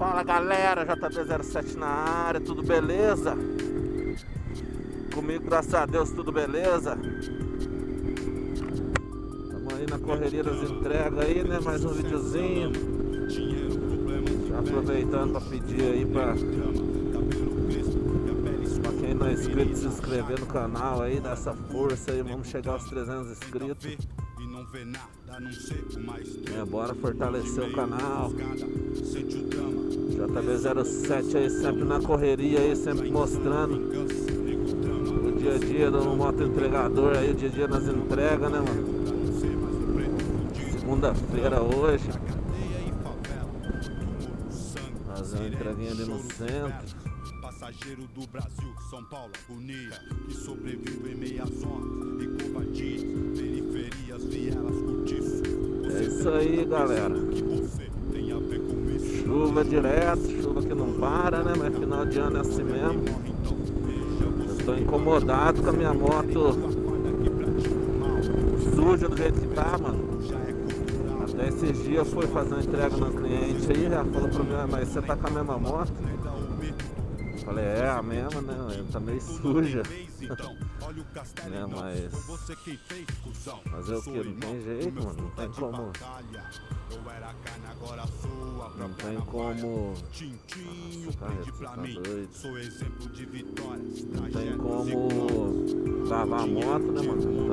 Fala galera, JB07 na área, tudo beleza? Comigo, graças a Deus, tudo beleza? Estamos aí na correria das entregas aí, né? Mais um videozinho. Já aproveitando para pedir aí para quem não é inscrito se inscrever no canal aí, dar essa força aí, vamos chegar aos 300 inscritos. Bora fortalecer o canal. JB07 aí sempre na correria aí, sempre mostrando o dia a dia do moto entregador aí, o dia a dia nas entregas, né, mano? Segunda-feira hoje. Fazer uma entreguinha ali no centro. Passageiro do Brasil, São Paulo, agonia, que sobrevive em meia zona e covardia, periferias, vielas, cortiço. É isso aí, galera. Chuva direto, chuva que não para, né? Mas final de ano é assim mesmo. Eu tô incomodado com a minha moto suja do jeito que tá, mano. Até esses dias eu fui fazer uma entrega no cliente aí, já falou pra mim, mas você tá com a mesma moto? Falei, é a mesma, né? Tá meio suja. Né? Mas fazer o que? Não tem jeito, mano. Não tem como. Não tem como. Nossa, tá doido. Não tem como lavar a moto, né, mano? Então.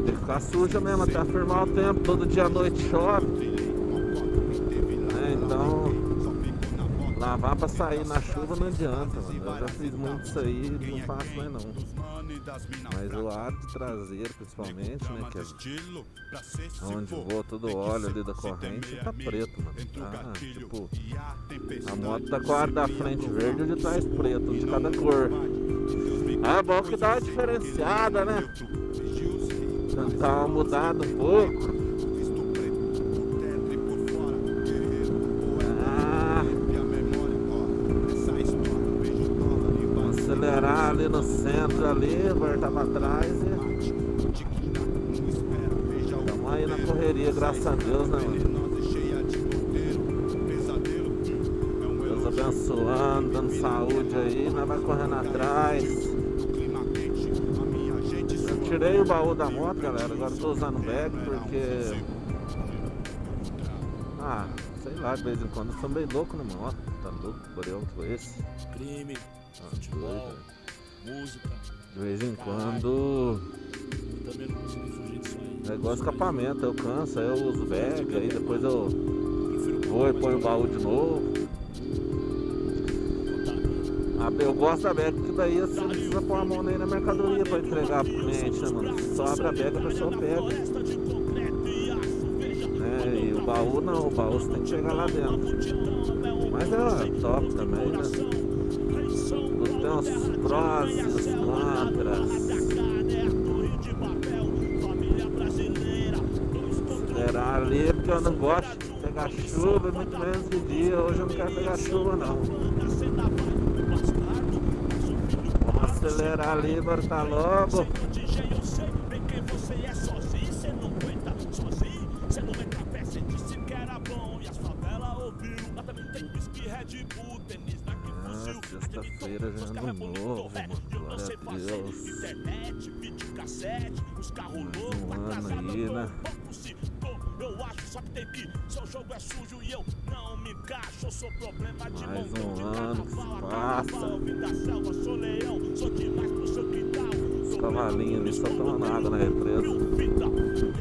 Tem que ficar suja mesmo até firmar o tempo, todo dia à noite chove, né? Então lavar pra sair na chuva não adianta, mano. Eu já fiz muito isso aí, não faço mais não. Mas o ar de traseiro principalmente, né? Que é onde voa todo o óleo ali da corrente, tá preto, mano. Tá, tipo, a moto tá com o ar da frente verde e de trás preto, de cada cor. Ah, é bom que dá uma diferenciada, né? Tentar uma mudada um pouco. Vamos acelerar ali no centro ali, voltar pra trás e estamos aí na correria, graças a Deus, né, mano? Deus abençoando, dando saúde aí, nós vai correndo atrás. Tirei o baú da moto, galera, agora tô usando o bag porque... sei lá, de vez em quando eu sou meio louco na moto. Tá louco, porém que esse. Crime, futebol, música. De vez em quando... Eu também não consigo fugir disso aí. É igual escapamento, eu canso, aí eu uso o bag, aí depois eu vou e ponho o baú de novo. Eu gosto da bag, porque daí você não precisa pôr a mão nem na mercadoria pra entregar pro cliente, né, mano? Só abre a bag e a pessoa pega. E o baú não, o baú você tem que pegar lá dentro. Mas é top também, né? Tem uns prós e os contras. Acelerar ali, porque eu não gosto de pegar chuva, muito menos de dia. Hoje eu não quero pegar chuva, não. Acelerar ali, bora tá logo. Sexta-feira já ando novo, mano. Glória a Deus. Um ano aí, né? Eu acho só que tem que, seu jogo é sujo e eu não me encaixo, eu sou problema de mais um ano que se passa. Sou leão, sou demais pro seu quintal. Os cavalinhos ali só tomando água na represa.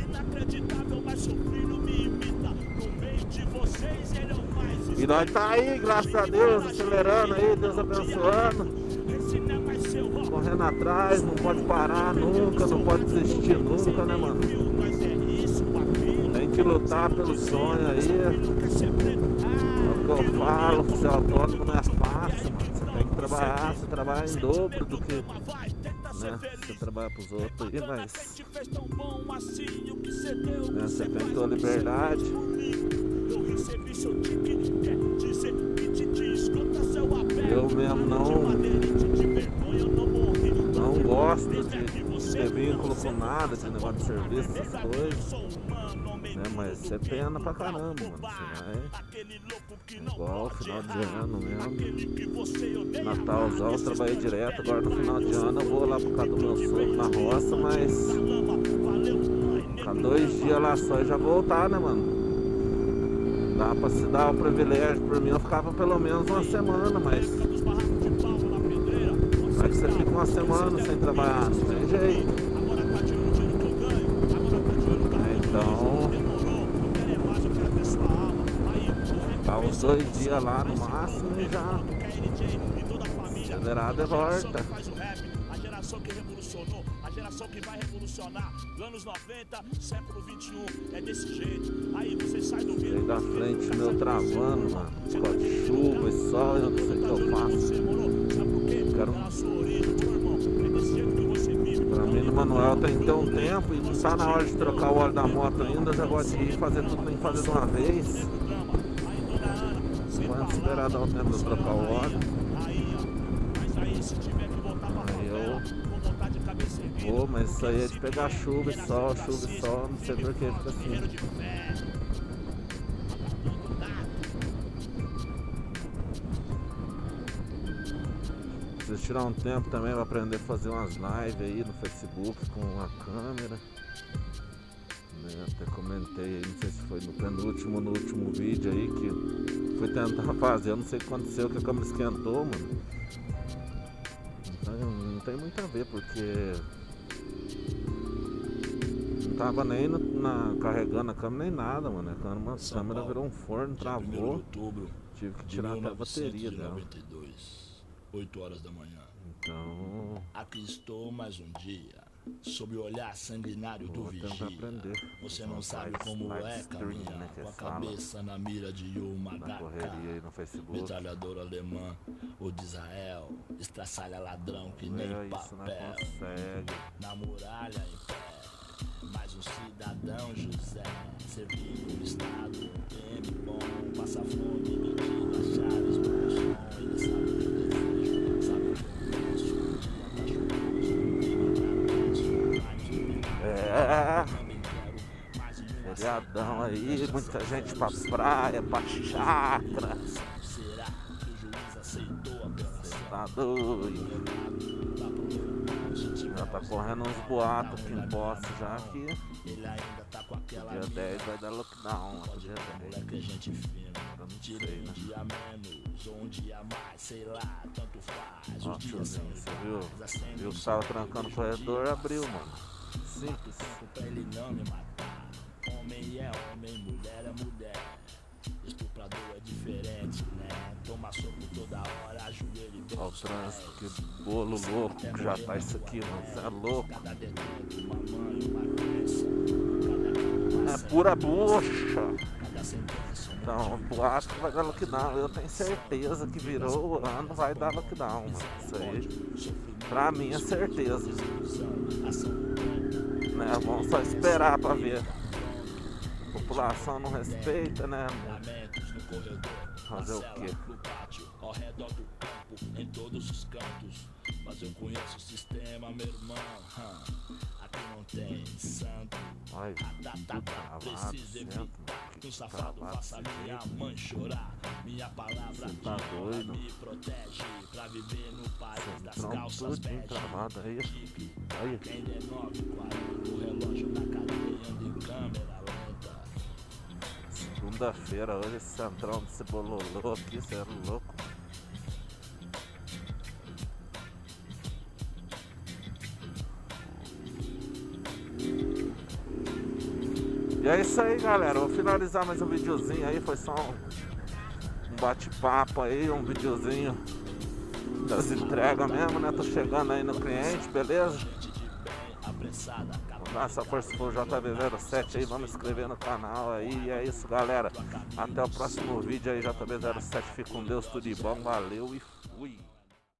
Inacreditável, mas seu filho me imita. No meio de vocês ele é o mais. E nós tá aí, graças a Deus, acelerando aí, Deus abençoando. Correndo atrás, não pode parar nunca, não pode desistir nunca, né, mano? Tem que lutar pelo sonho aí. É o que eu falo, ser autônomo não é fácil, mano. Você tem que trabalhar, você trabalha em dobro do que, né, você trabalha pros outros aí, mas né, você tem tua liberdade. Eu mesmo não gosto de ter vínculo com nada, esse negócio de serviço, essas coisas. Né? Mas você pena pra caramba, mano. Você vai igual final de ano mesmo. Natalzão eu trabalhei direto, agora no final de ano eu vou lá por causa do meu sogro na roça, mas ficar 2 dias lá só e já voltar, né, mano? Dá pra se dar o privilégio, por mim eu ficava pelo menos uma semana, mas que você fica uma semana sem trabalhar, não tem jeito. Então dá uns 2 dias lá no máximo e já acelerado e volta. A geração que revolucionou, a geração que vai revolucionar. Anos 90, século 21, é desse jeito. Aí você sai do meio da frente, meu travando, mano. Escola de chuva e sol, eu não sei o que eu faço. Quero... Pra mim no manual tem que ter um tempo e não tá na hora de trocar o óleo da moto ainda. Eu já gosto de ir fazer tudo, tem que fazer de uma vez. Vamos esperar dar o tempo de trocar o óleo. Aí eu vou, mas isso aí é de pegar chuva e sol, não sei por que fica assim. Preciso tirar um tempo também para aprender a fazer umas lives aí no Facebook com a câmera. Até comentei aí, não sei se foi no último vídeo aí que fui tentar fazer, eu não sei o que aconteceu, que a câmera esquentou, mano. Não tem muito a ver, porque não tava nem carregando a câmera nem nada, mano. A câmera virou um forno, travou. Tive que tirar até a bateria dela. 8 horas da manhã. Então... Aqui estou mais um dia, sob o olhar sanguinário do vigia. Você não sabe como é caminhar, né, com a cabeça na mira de uma HK, metralhadora alemã ou de Israel, estraçalha ladrão que nem papel, na muralha em pé, mais um cidadão José, servindo o estado, M bom, passa fome, mentira, chaves, bom som, ele sabe o desejo, sabe feriadão aí, muita gente pra praia, pra chácara. Será que o juiz aceitou a apelação? Tá doido. Já tá correndo uns boatos aqui em Poço já que dia 10 vai dar lockdown lá pro dia 10. Que a gente fina, não tira sei, né? um dia menos ou um dia mais, sei lá, tanto faz. Ó, tiozinho, você viu que tava trancando o corredor, abriu, mano. Simples. Pra ele não me matar. Homem é homem, mulher é mulher. Estuprador é diferente, né? Toma soco toda hora, ajoelho e beijo. Olha o trânsito, que bolo louco que já tá isso aqui, mano. Você é louco. Cada detento, uma mãe, uma crença. É pura bucha. Então, o boato vai dar lockdown. Eu tenho certeza que virou o ano, vai dar lockdown, mano. Isso aí, pra mim, é certeza. Né? Vamos só esperar pra ver. A população não respeita, né? Fazer o quê? Ao redor do campo, em todos os cantos. Mas eu conheço o sistema, meu irmão. Aqui não tem santo. Ai, Preciso evitar que um safado faça minha mãe chorar. Minha palavra de honra me protege pra viver no país das calças bege. Quem der 9h40, o relógio na cadeia anda em câmera lenta. Segunda-feira, hoje esse centrão de cebololô aqui, você é louco. E é isso aí, galera, vou finalizar mais um videozinho aí, foi só um bate-papo aí, um videozinho das entregas mesmo, né? Tô chegando aí no cliente, beleza? Vamos dar essa força pro JB07 aí, vamos inscrever no canal aí. E é isso, galera, até o próximo vídeo aí, JB07, fique com Deus, tudo de bom, valeu e fui!